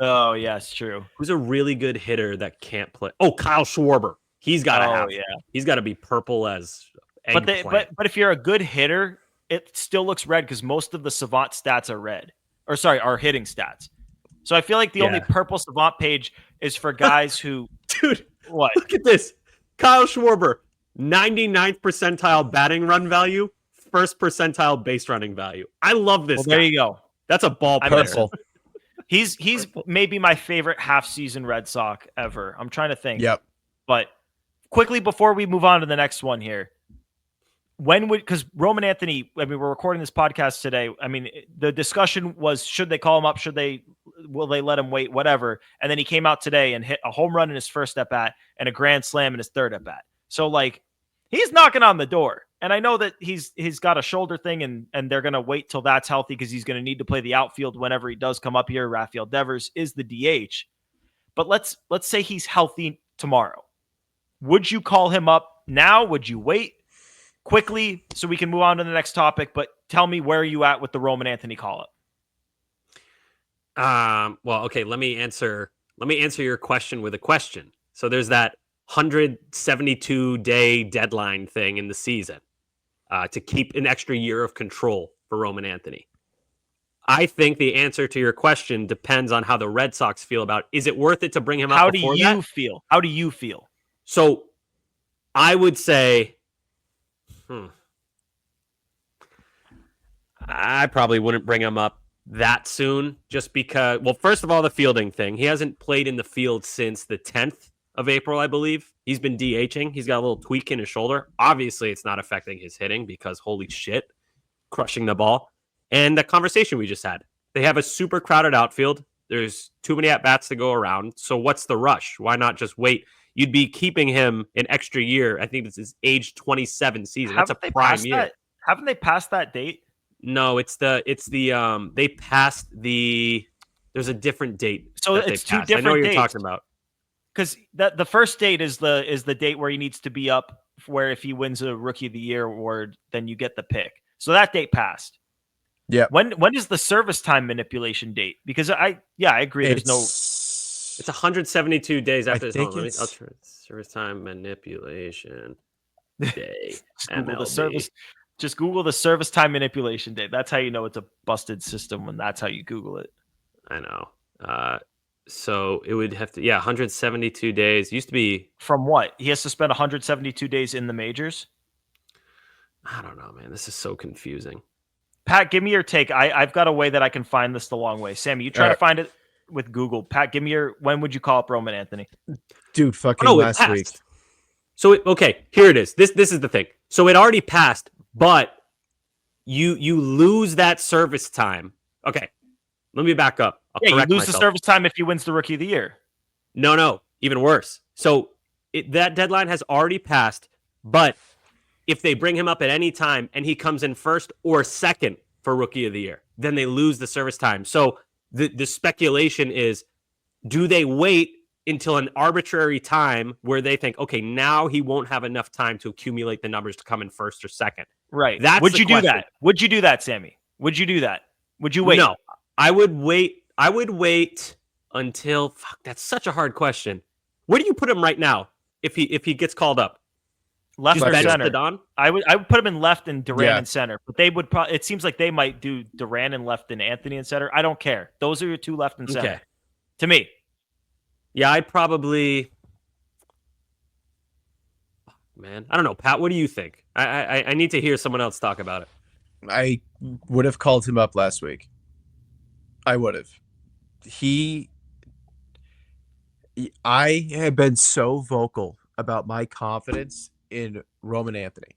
Oh, yeah, it's true. Who's a really good hitter that can't play? Oh, Kyle Schwarber. He's got to have. Yeah. He's got to be purple as eggplant. But if you're a good hitter, it still looks red because most of the savant stats are red. Are hitting stats. So I feel like the only purple savant page is for guys who Dude, what? Look at this. Kyle Schwarber, 99th percentile batting run value, first percentile base running value. I love this guy. There you go. That's a ball player. Purple. He's maybe my favorite half-season Red Sox ever. I'm trying to think. Yep. But quickly before we move on to the next one here, because Roman Anthony, I mean, we're recording this podcast today. I mean, the discussion was, should they call him up? Will they let him wait? Whatever. And then he came out today and hit a home run in his first at bat and a grand slam in his third at bat. So like, he's knocking on the door. And I know that he's got a shoulder thing and they're going to wait till that's healthy because he's going to need to play the outfield whenever he does come up here. Rafael Devers is the DH. But let's say he's healthy tomorrow. Would you call him up now? Would you wait quickly so we can move on to the next topic? But tell me where are you at with the Roman Anthony call up? Well, okay, let me answer your question with a question. So there's that 172-day deadline thing in the season. To keep an extra year of control for Roman Anthony. I think the answer to your question depends on how the Red Sox feel about, is it worth it to bring him up? How do you feel? How do you feel? So I would say, I probably wouldn't bring him up that soon just because, well, first of all, the fielding thing. He hasn't played in the field since the 10th of April, I believe. He's been DHing. He's got a little tweak in his shoulder. Obviously, it's not affecting his hitting because holy shit, crushing the ball. And the conversation we just had. They have a super crowded outfield. There's too many at-bats to go around. So what's the rush? Why not just wait? You'd be keeping him an extra year. I think this is age 27 season. That's a prime year. Haven't they passed that date? No, they passed the, there's a different date. So it's two different dates. I know what you're talking about. Because the first date is the date where he needs to be up where if he wins a Rookie of the Year award, then you get the pick. So that date passed. Yeah. When is the service time manipulation date? Because I agree. It's 172 days after his home. I'll try service time manipulation day. Just Google the service time manipulation date. That's how you know it's a busted system when that's how you Google it. I know. So it would have to 172 days. Used to be from what? He has to spend 172 days in the majors? I don't know, man. This is so confusing. Pat, give me your take. I've got a way that I can find this the long way. Sammy, you try to find it with Google. Pat, give me when would you call up Roman Anthony? Dude, last week. So here it is. This is the thing. So it already passed, but you lose that service time. Okay. Let me back up. You lose the service time if he wins the Rookie of the Year. No, even worse. So that deadline has already passed, but if they bring him up at any time and he comes in first or second for Rookie of the Year, then they lose the service time. So the speculation is, do they wait until an arbitrary time where they think, okay, now he won't have enough time to accumulate the numbers to come in first or second? Right. Would you do that? Would you do that, Sammy? Would you do that? Would you wait? No, I would wait. I would wait until that's such a hard question. Where do you put him right now if he gets called up? Left or center? Ceddanne? I would put him in left and Duran in center, but they would probably. It seems like they might do Duran in left and Anthony in center. I don't care. Those are your two left and center. Okay. To me. Yeah, I'd probably. Man, I don't know, Pat. What do you think? I need to hear someone else talk about it. I would have called him up last week. I would have. I have been so vocal about my confidence in Roman Anthony.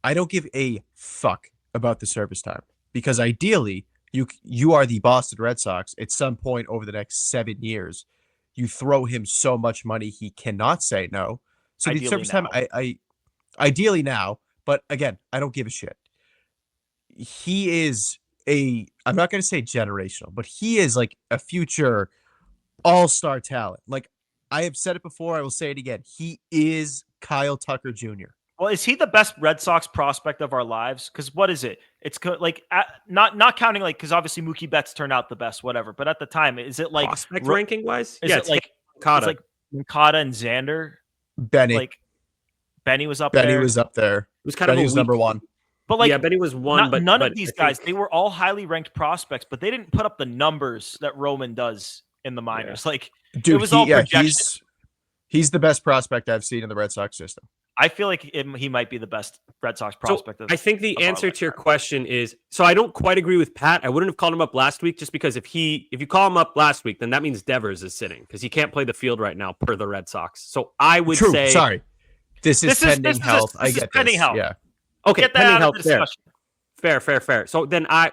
I don't give a fuck about the service time because ideally you are the Boston Red Sox at some point over the next 7 years. You throw him so much money he cannot say no. So ideally the service time, I ideally now, but again, I don't give a shit. He is I'm not going to say generational, but he is like a future all-star talent. Like I have said it before, I will say it again. He is Kyle Tucker Jr. Well, is he the best Red Sox prospect of our lives? Because what is it? It's like not counting because obviously Mookie Betts turned out the best, whatever. But at the time, is it like prospect ranking wise? Is it like Moncada and Xander? Benny, like Benny was up there. Benny was up there. It was kind of was number one. But Benny was one. But none of these guys, they were all highly ranked prospects, but they didn't put up the numbers that Roman does in the minors. Yeah. Dude, it was all projection. He's the best prospect I've seen in the Red Sox system. I feel like he might be the best Red Sox prospect. I think the answer to your question is, so I don't quite agree with Pat. I wouldn't have called him up last week just because if you call him up last week, then that means Devers is sitting because he can't play the field right now per the Red Sox. So I would say, sorry, this is pending health. I get pending health. Yeah. Okay, pending health. Fair. So then I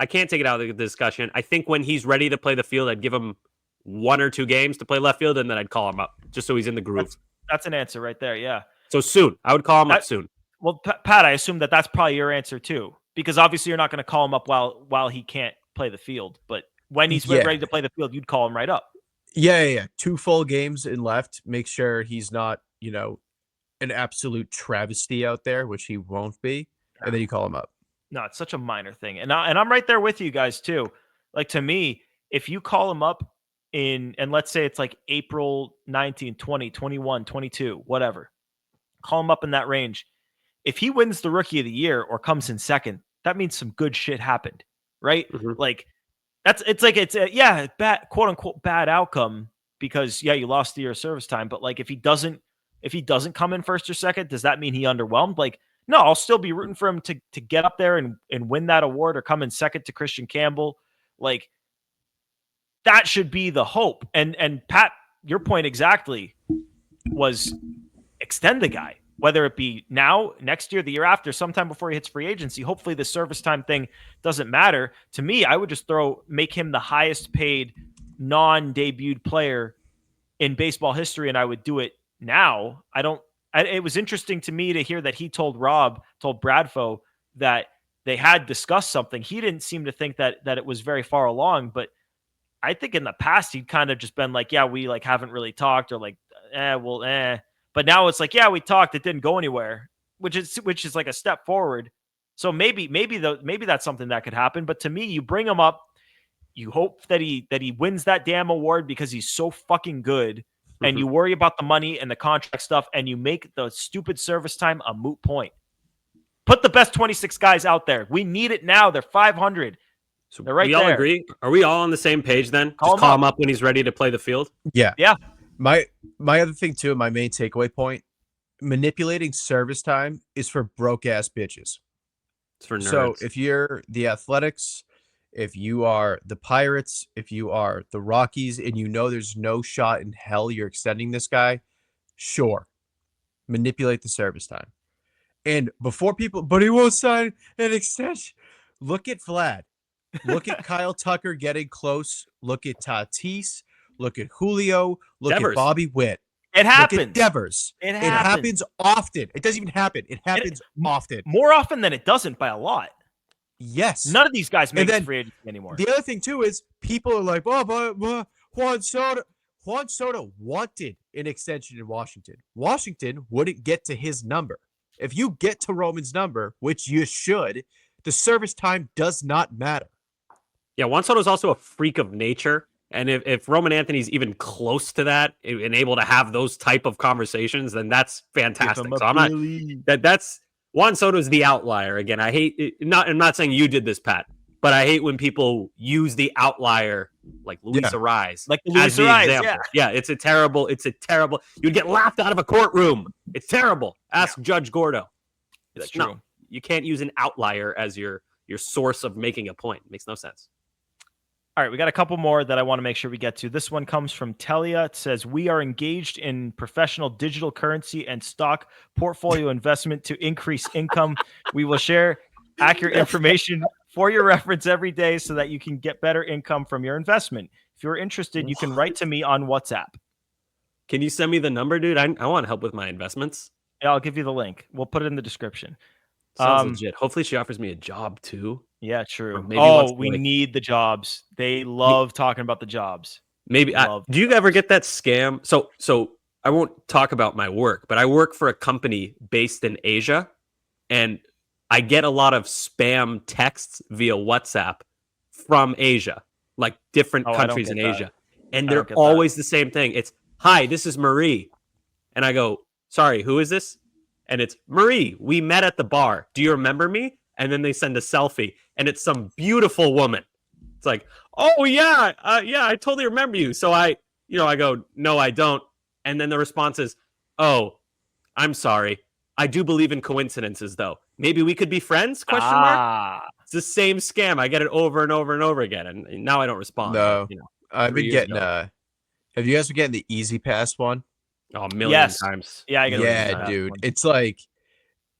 can't take it out of the discussion. I think when he's ready to play the field, I'd give him 1 or 2 games to play left field, and then I'd call him up just so he's in the groove. That's an answer right there. Yeah. So soon, I would call him up soon. Well, Pat, I assume that's probably your answer too, because obviously you're not going to call him up while he can't play the field, but when he's ready to play the field, you'd call him right up. Yeah. 2 full games in left. Make sure he's not, an absolute travesty out there, which he won't be, and then you call him up. No, it's such a minor thing, and I'm right there with you guys too. Like to me, if you call him up and let's say it's like April 19, 20, 21, 22, whatever. Call him up in that range. If he wins the Rookie of the Year or comes in second, that means some good shit happened, right? Mm-hmm. Like it's a bad, quote unquote bad outcome because you lost the year of service time. But like if he doesn't come in first or second, does that mean he underwhelmed? Like no, I'll still be rooting for him to get up there and win that award or come in second to Christian Campbell. Like that should be the hope. And Pat, your point exactly was extend the guy, whether it be now, next year, the year after, sometime before he hits free agency. Hopefully the service time thing doesn't matter. To me, I would just make him the highest paid non-debuted player in baseball history, and I would do it now. It was interesting to me to hear that he told Bradfo that they had discussed something. He didn't seem to think that it was very far along, but I think in the past he'd kind of just been like, yeah, we like haven't really talked or like, But now it's like, yeah, we talked, it didn't go anywhere, which is like a step forward. So maybe that's something that could happen. But to me, you bring him up, you hope that he wins that damn award because he's so fucking good, and you worry about the money and the contract stuff, and you make the stupid service time a moot point. Put the best 26 guys out there. We need it now. They're 500. So they're right we all there. agree? Are we all on the same page then? Call him up when he's ready to play the field? Yeah. Yeah. My other thing too, my main takeaway point, manipulating service time is for broke ass bitches. It's for nerds. So if you're the Athletics, if you are the Pirates, if you are the Rockies, and you know there's no shot in hell you're extending this guy, sure, manipulate the service time. And before people, but he won't sign an extension. Look at Vlad. Look at Kyle Tucker getting close. Look at Tatis. Look at Julio. Look Devers. at Bobby Witt. It happens. Look at Devers. It happens often. It doesn't even happen. It happens often. More often than it doesn't by a lot. Yes. None of these guys make free agency anymore. The other thing too is people are like, oh, but Juan Soto wanted an extension in Washington. Washington wouldn't get to his number. If you get to Roman's number, which you should, the service time does not matter. Yeah, Juan Soto is also a freak of nature. And if Roman Anthony's even close to that and able to have those type of conversations, then that's fantastic. So that's Juan Soto's the outlier. Again, I hate it. I'm not saying you did this, Pat, but I hate when people use the outlier like Luis Arraez. Like Luis Arraez, yeah. It's a terrible, you'd get laughed out of a courtroom. It's terrible. Ask Judge Gordo. It's true. No, you can't use an outlier as your source of making a point. It makes no sense. All right, we got a couple more that I want to make sure we get to. This one comes from Telia. It says, we are engaged in professional digital currency and stock portfolio investment to increase income. We will share accurate information for your reference every day so that you can get better income from your investment. If you're interested, you can write to me on WhatsApp. Can you send me the number, dude? I want help with my investments. Yeah, I'll give you the link. We'll put it in the description. Sounds legit. Hopefully she offers me a job too. Yeah, true. We like, need the jobs. They love talking about the jobs. Maybe. Do you ever get that scam? So I won't talk about my work, but I work for a company based in Asia, and I get a lot of spam texts via WhatsApp from Asia, like different countries in Asia. And they're always the same thing. It's, hi, this is Marie. And I go, sorry, who is this? And it's, Marie, we met at the bar. Do you remember me? And then they send a selfie, and it's some beautiful woman. It's like, oh, yeah, I totally remember you. So I go, no, I don't. And then the response is, oh, I'm sorry. I do believe in coincidences, though. Maybe we could be friends? Question mark. It's the same scam. I get it over and over and over again, and now I don't respond. No, I've been getting. Have you guys been getting the Easy Pass one? Oh, a million times. Yeah, I get it. Dude. One. It's like,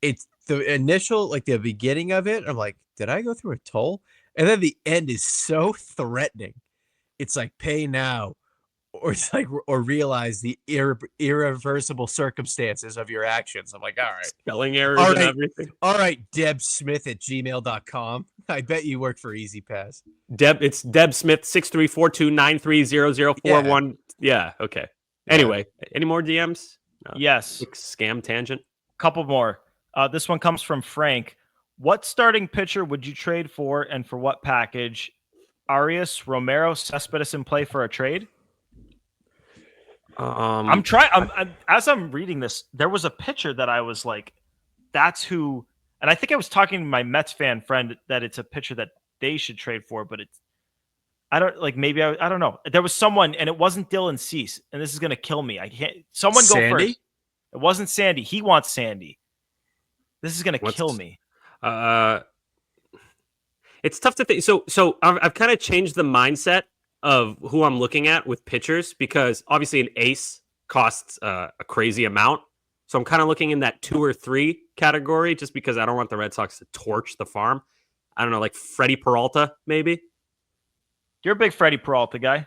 it's the initial, like the beginning of it. I'm like, did I go through a toll? And then the end is so threatening. It's like, pay now, or it's like, or realize the irreversible circumstances of your actions. I'm like, all right, spelling errors and everything. All right, debsmith@gmail.com. I bet you work for Easy Pass. It's Deb Smith 6342930041. Yeah. Okay. Anyway, any more DMs? No. Yes. Scam tangent. Couple more. This one comes from Frank. What starting pitcher would you trade for, and for what package? Arias, Romero, Cespedes in play for a trade? I'm trying. As I'm reading this, there was a pitcher that I was like, that's who. And I think I was talking to my Mets fan friend that it's a pitcher that they should trade for, but it's, I don't know. There was someone, and it wasn't Dylan Cease, and this is going to kill me. I can't. Someone go first. It wasn't Sandy. He wants Sandy. This is going to kill me. It's tough to think. So I've kind of changed the mindset of who I'm looking at with pitchers, because obviously an ace costs a crazy amount. So I'm kind of looking in that 2 or 3 category, just because I don't want the Red Sox to torch the farm. I don't know, like Freddie Peralta, maybe. You're a big Freddie Peralta guy.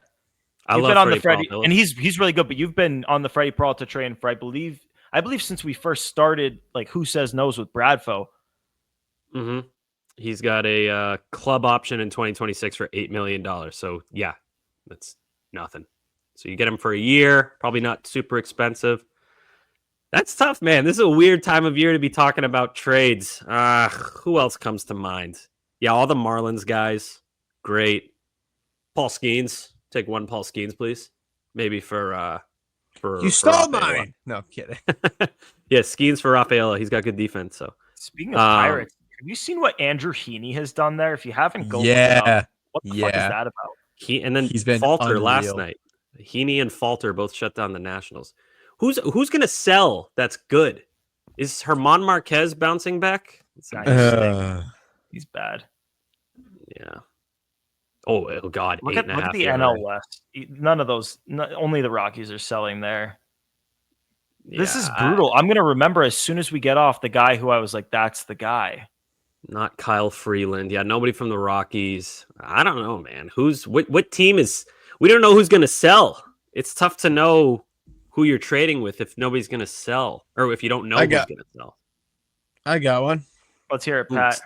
You've been on the Freddie, and he's really good. But you've been on the Freddie Peralta train for I believe since we first started, like Who Says No's with Bradfo. Mm-hmm. He's got a club option in 2026 for $8 million. So yeah, that's nothing. So you get him for a year, probably not super expensive. That's tough, man. This is a weird time of year to be talking about trades. Who else comes to mind? Yeah, all the Marlins guys. Great. Paul Skeens. Take one Paul Skeens, please. Maybe for you stole Rafaela. mine. No, I'm kidding. Yeah, Skeens for Rafaela. He's got good defense. So speaking of Pirates, have you seen what Andrew Heaney has done there? If you haven't, go look it up. What the fuck is that about? And then he's been Falter unreal. last night. Heaney and Falter both shut down the Nationals. Who's gonna sell? That's good. Is Herman Marquez bouncing back? He's bad. Yeah. Oh God! Look at the NL West. None of those. Only the Rockies are selling there. Yeah, this is brutal. I'm gonna remember as soon as we get off the guy who I was like, "That's the guy." Not Kyle Freeland. Yeah, nobody from the Rockies. I don't know, man. What team is? We don't know who's gonna sell. It's tough to know who you're trading with if nobody's gonna sell, or if you don't know who's gonna sell. I got one. Let's hear it, Pat.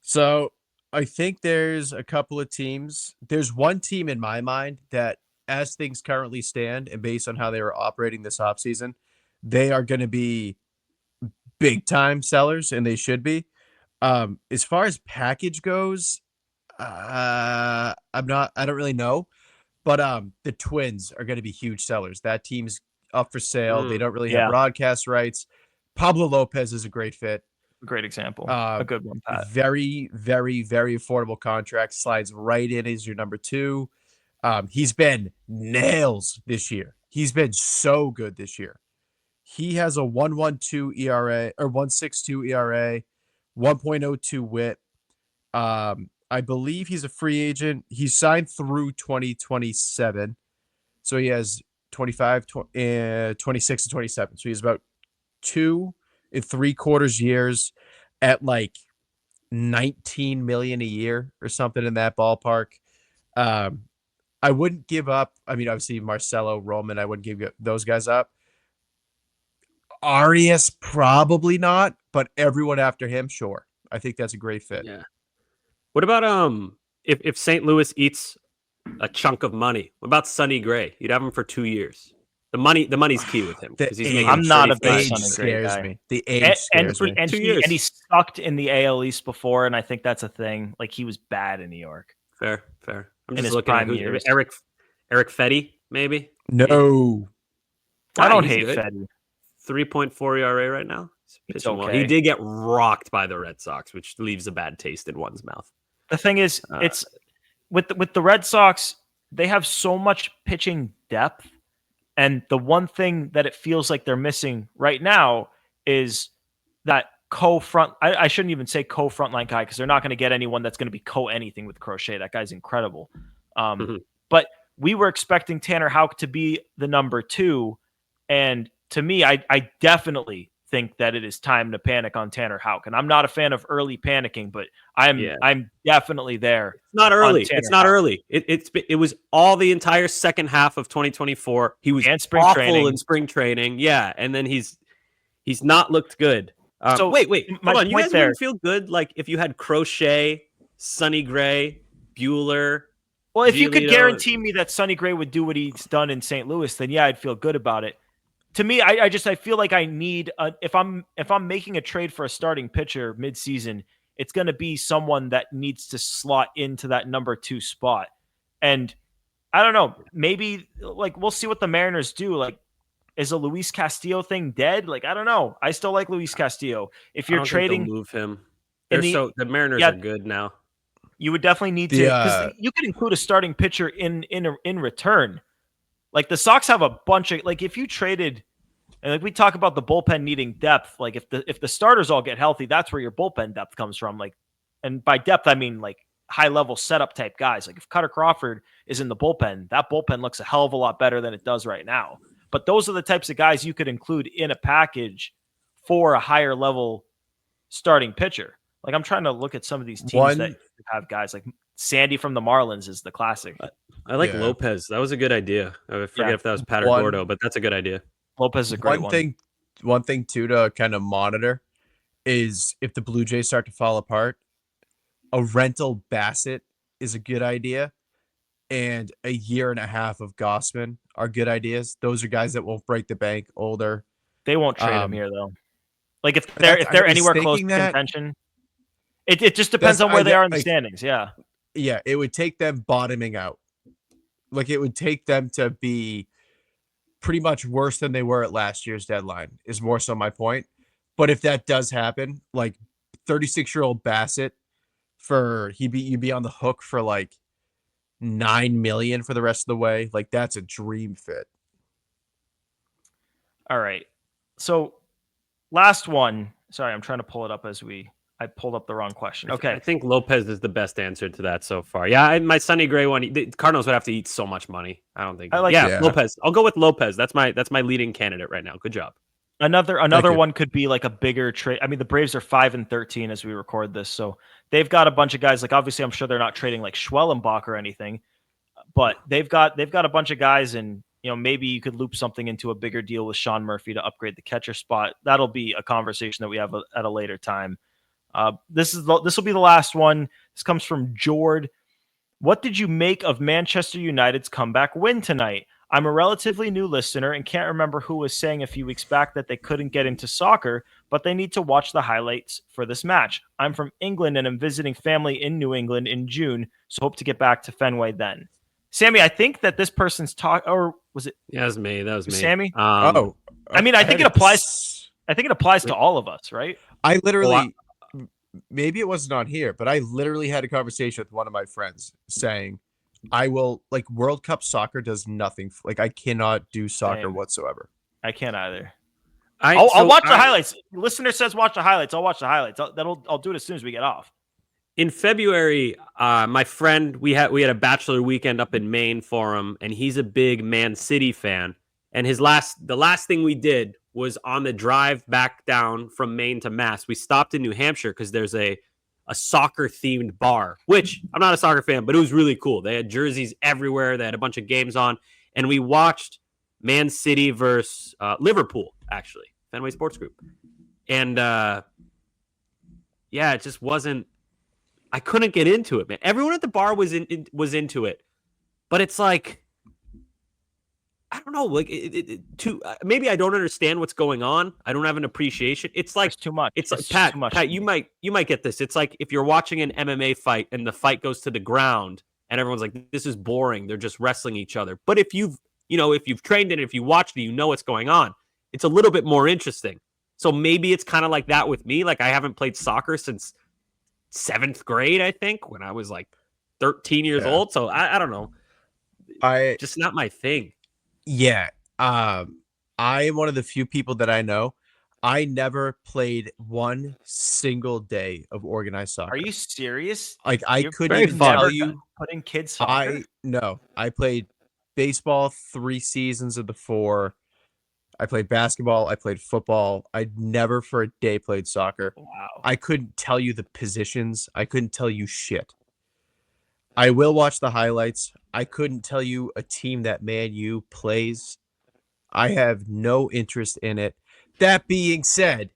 So I think there's a couple of teams. There's one team in my mind that, as things currently stand, and based on how they were operating this offseason, they are going to be big time sellers, and they should be. As far as package goes, I don't really know, but the Twins are going to be huge sellers. That team's up for sale. They don't really have broadcast rights. Pablo Lopez is a great fit. Great example. A good one, Pat. Very, very, very affordable contract. Slides right in as your number 2. He's been nails this year. He's been so good this year. He has a 1.12 ERA or 1.62 ERA, 1.02 WHIP. I believe he's a free agent. He's signed through 2027. So he has 25, 26 and 27. So he's about 2 3/4 years at like 19 million a year or something in that ballpark. I wouldn't give up. I mean, obviously Marcelo, Roman, I wouldn't give those guys up. Arias, probably not, but everyone after him, sure. I think that's a great fit. Yeah. What about if St. Louis eats a chunk of money? What about Sonny Gray? You'd have him for 2 years. The money's key with him. I'm not a big Sonny Gray guy. Me. The age scares me. And he sucked in the AL East before, and I think that's a thing. Like, he was bad in New York. Fair. I'm just looking at years. Eric Fetty, maybe. No, I don't hate Fetty. 3.4 ERA right now. It's okay. Well. He did get rocked by the Red Sox, which leaves a bad taste in one's mouth. The thing is, it's with the Red Sox, they have so much pitching depth. And the one thing that it feels like they're missing right now is that co-front. I shouldn't even say co-frontline guy because they're not going to get anyone that's going to be co-anything with Crochet. That guy's incredible. But we were expecting Tanner Houck to be the number 2. And to me, I definitely think that it is time to panic on Tanner Houck. And I'm not a fan of early panicking, but I'm definitely there. It's not early. It's not early. It was all the entire second half of 2024. He was awful in spring training. Yeah, and then he's not looked good. So wait, hold on. You guys wouldn't feel good like if you had Crochet, Sonny Gray, Bueller. Well, if you could guarantee me that Sonny Gray would do what he's done in St. Louis, then yeah, I'd feel good about it. To me, I feel like I need if I'm making a trade for a starting pitcher midseason, it's going to be someone that needs to slot into that number 2 spot. And I don't know, maybe like we'll see what the Mariners do. Like, is a Luis Castillo thing dead? Like, I don't know. I still like Luis Castillo. If you're trading, move him. The Mariners are good now. You would definitely need to, because you could include a starting pitcher in return. Like, the Sox have a bunch of, like, if you traded, and like we talk about the bullpen needing depth, like if the starters all get healthy, that's where your bullpen depth comes from. Like, and by depth, I mean like high level setup type guys. Like, if Cutter Crawford is in the bullpen, that bullpen looks a hell of a lot better than it does right now. But those are the types of guys you could include in a package for a higher level starting pitcher. Like, I'm trying to look at some of these teams that have guys like Sandy from the Marlins is the classic. I like Lopez. That was a good idea. I forget if that was Pat or Gordo, but that's a good idea. Lopez is a great one. One thing too to kind of monitor is if the Blue Jays start to fall apart, a rental Bassett is a good idea, and a year and a half of Gossman are good ideas. Those are guys that won't break the bank, older. They won't trade him here though. Like if they're anywhere close to contention, it just depends on where they are in the standings. Yeah. Yeah, it would take them bottoming out. Like it would take them to be pretty much worse than they were at last year's deadline is more so my point. But if that does happen, like 36-year-old Bassett you'd be on the hook for like $9 million for the rest of the way. Like that's a dream fit. All right. So last one. Sorry, I'm trying to pull it up I pulled up the wrong question. Okay. I think Lopez is the best answer to that so far. Yeah, my Sonny Gray one. The Cardinals would have to eat so much money. I don't think. Lopez. I'll go with Lopez. That's my leading candidate right now. Good job. Another one could be like a bigger trade. I mean, the Braves are 5-13 as we record this, so they've got a bunch of guys. Like obviously, I'm sure they're not trading like Schwellenbach or anything, but they've got a bunch of guys, and maybe you could loop something into a bigger deal with Sean Murphy to upgrade the catcher spot. That'll be a conversation that we have at a later time. This will be the last one. This comes from Jord. What did you make of Manchester United's comeback win tonight? I'm a relatively new listener and can't remember who was saying a few weeks back that they couldn't get into soccer, but they need to watch the highlights for this match. I'm from England and I'm visiting family in New England in June, so hope to get back to Fenway then. Sammy, I think that this person's or was it? Yeah, that was me. Sammy. I mean, I think it applies. I think it applies to all of us, right? I literally. Maybe it wasn't on here, but I literally had a conversation with one of my friends saying, I will like World Cup soccer does nothing. Like I cannot do soccer whatsoever. I can't either. I'll watch the highlights. Listener says watch the highlights. I'll watch the highlights. I'll do it as soon as we get off. In February, my friend, we had a bachelor weekend up in Maine for him, and he's a big Man City fan. And the last thing we did was on the drive back down from Maine to Mass. We stopped in New Hampshire because there's a soccer-themed bar, which I'm not a soccer fan, but it was really cool. They had jerseys everywhere. They had a bunch of games on. And we watched Man City versus Liverpool, actually, Fenway Sports Group. And, it just wasn't – I couldn't get into it, man. Everyone at the bar was into it. But it's like – I don't know, like maybe I don't understand what's going on. I don't have an appreciation. It's like too much. It's like, Pat, you might get this. It's like if you're watching an MMA fight and the fight goes to the ground and everyone's like, this is boring. They're just wrestling each other. But if you've trained it, if you watched it, you know what's going on. It's a little bit more interesting. So maybe it's kind of like that with me. Like I haven't played soccer since 7th grade, I think, when I was like 13 years old. So I don't know. Just not my thing. Yeah. I am one of the few people that I know. I never played one single day of organized soccer. Are you serious? Like I couldn't even tell you putting kids soccer. I played baseball 3 seasons of the 4. I played basketball. I played football. I never for a day played soccer. Wow. I couldn't tell you the positions. I couldn't tell you shit. I will watch the highlights. I couldn't tell you a team that Man U plays. I have no interest in it. That being said,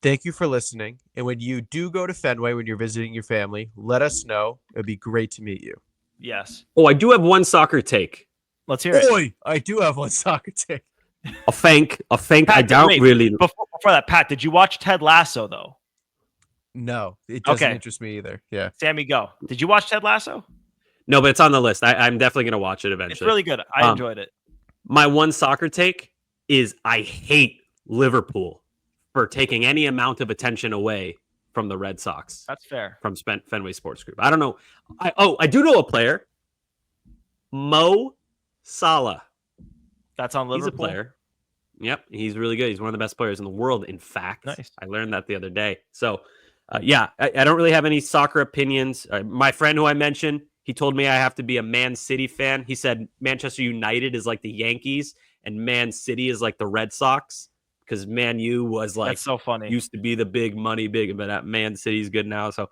thank you for listening. And when you do go to Fenway, when you're visiting your family, let us know. It'd be great to meet you. Yes. Oh, I do have one soccer take. Let's hear it. I do have one soccer take. A thank. Pat, I don't really. Before that, Pat, did you watch Ted Lasso, though? No, it doesn't interest me either. Yeah. Sammy, go. Did you watch Ted Lasso? No, but it's on the list. I'm definitely going to watch it eventually. It's really good. I enjoyed it. My one soccer take is I hate Liverpool for taking any amount of attention away from the Red Sox. That's fair. From Fenway Sports Group. I don't know. I do know a player. Mo Salah. That's on Liverpool. He's a player. Yep, he's really good. He's one of the best players in the world, in fact. Nice. I learned that the other day. So, I don't really have any soccer opinions. My friend who I mentioned, he told me I have to be a Man City fan. He said Manchester United is like the Yankees and Man City is like the Red Sox because Man U was like, that's so funny. Used to be the big money, but Man City's good now. So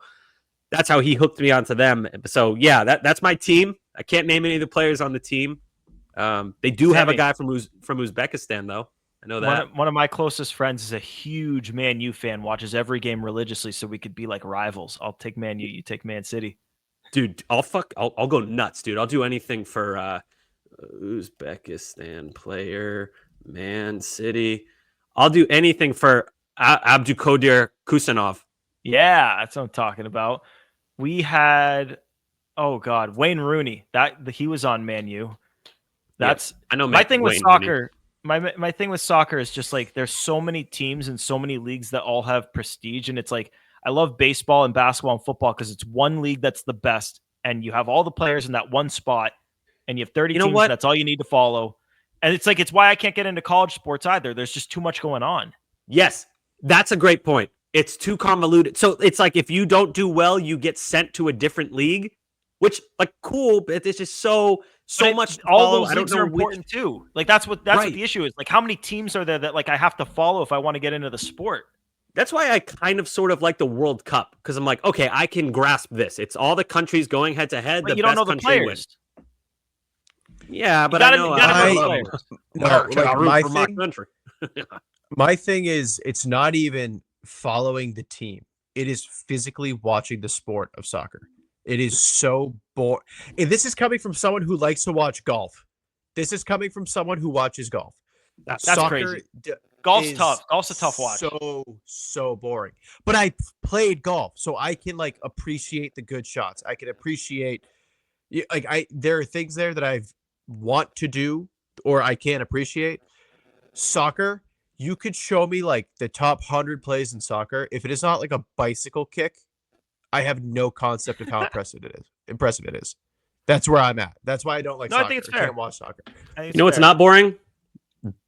that's how he hooked me onto them. So yeah, that's my team. I can't name any of the players on the team. They do have a guy from Uzbekistan though. I know that. One of my closest friends is a huge Man U fan, watches every game religiously so we could be like rivals. I'll take Man U, you take Man City. Dude, I'll go nuts, dude. I'll do anything for Uzbekistan player Man City. I'll do anything for Abdulkadir Kusanov. Yeah, that's what I'm talking about. We had, Wayne Rooney. He was on Man U. That's I know. My thing with Wayne soccer. My thing with soccer is just like there's so many teams and so many leagues that all have prestige, and it's like I love baseball and basketball and football because it's one league that's the best, and you have all the players in that one spot, and you have 30 teams. That's all you need to follow, and it's why I can't get into college sports either. There's just too much going on. Yes, that's a great point. It's too convoluted. So it's like if you don't do well, you get sent to a different league, which like cool, but it's just so much. All those leagues are important too. Like that's what the issue is. Like how many teams are there that like I have to follow if I want to get into the sport? That's why I kind of sort of like the World Cup because I'm like, okay, I can grasp this. It's all the countries going head to head. But you don't know the players. Yeah, but I know. My thing is, it's not even following the team. It is physically watching the sport of soccer. It is so boring. And this is coming from someone who likes to watch golf. This is coming from someone who watches golf. That's crazy. Golf's tough. Golf's a tough watch. So boring. But I played golf, so I can like appreciate the good shots. I can appreciate there are things there that I want to do or I can't appreciate. Soccer, you could show me like the top 100 plays in soccer. If it is not like a bicycle kick, I have no concept of how impressive it is. That's where I'm at. That's why I don't like soccer. I think it's fair. I can't watch soccer. You know what's not boring?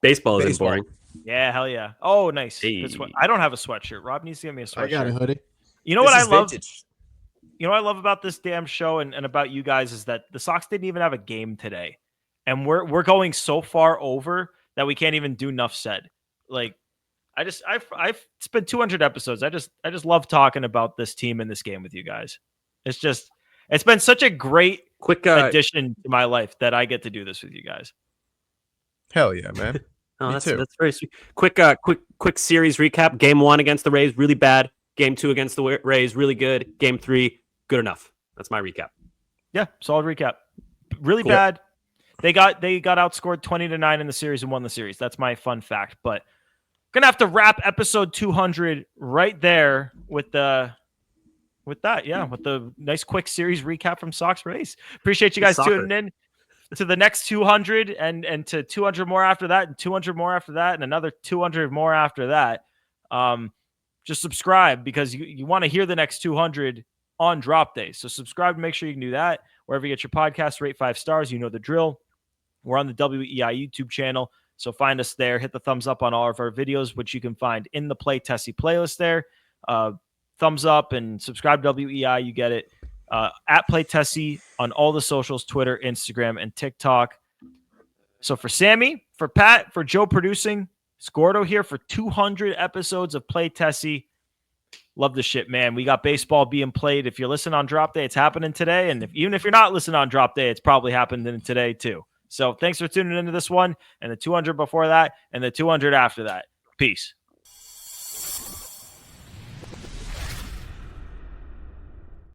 Baseball isn't boring. Yeah, hell yeah. Oh, nice. Hey. I don't have a sweatshirt. Rob needs to get me a sweatshirt. I got a hoodie. You know what I love? Vintage. You know what I love about this damn show and about you guys is that the Sox didn't even have a game today. And we're going so far over that we can't even do enough said. Like I've spent 200 episodes. I just love talking about this team and this game with you guys. It's been such a great addition to my life that I get to do this with you guys. Hell yeah, man. Oh, that's very sweet. Quick series recap. Game 1 against the Rays, really bad. Game 2 against the Rays, really good. Game 3, good enough. That's my recap. Yeah, solid recap. Really bad. They got outscored 20-9 in the series and won the series. That's my fun fact. But gonna have to wrap episode 200 right there with the nice quick series recap from Sox Rays. Appreciate you guys tuning in to the next 200 and to 200 more after that and 200 more after that and another 200 more after that. Just subscribe because you want to hear the next 200 on drop day. So subscribe and make sure you can do that wherever you get your podcast. Rate 5 stars. You know the drill. We're on the WEI YouTube channel. So find us there. Hit the thumbs up on all of our videos, which you can find in the Play Tessie playlist there. Thumbs up and subscribe to WEI. You get it. At Play Tessie on all the socials, Twitter, Instagram, and TikTok. So for Sammy, for Pat, for Joe producing, it's Gordo here for 200 episodes of Play Tessie. Love the shit, man. We got baseball being played. If you're listening on drop day, it's happening today. And even if you're not listening on drop day, it's probably happening today too. So thanks for tuning into this one and the 200 before that and the 200 after that. Peace.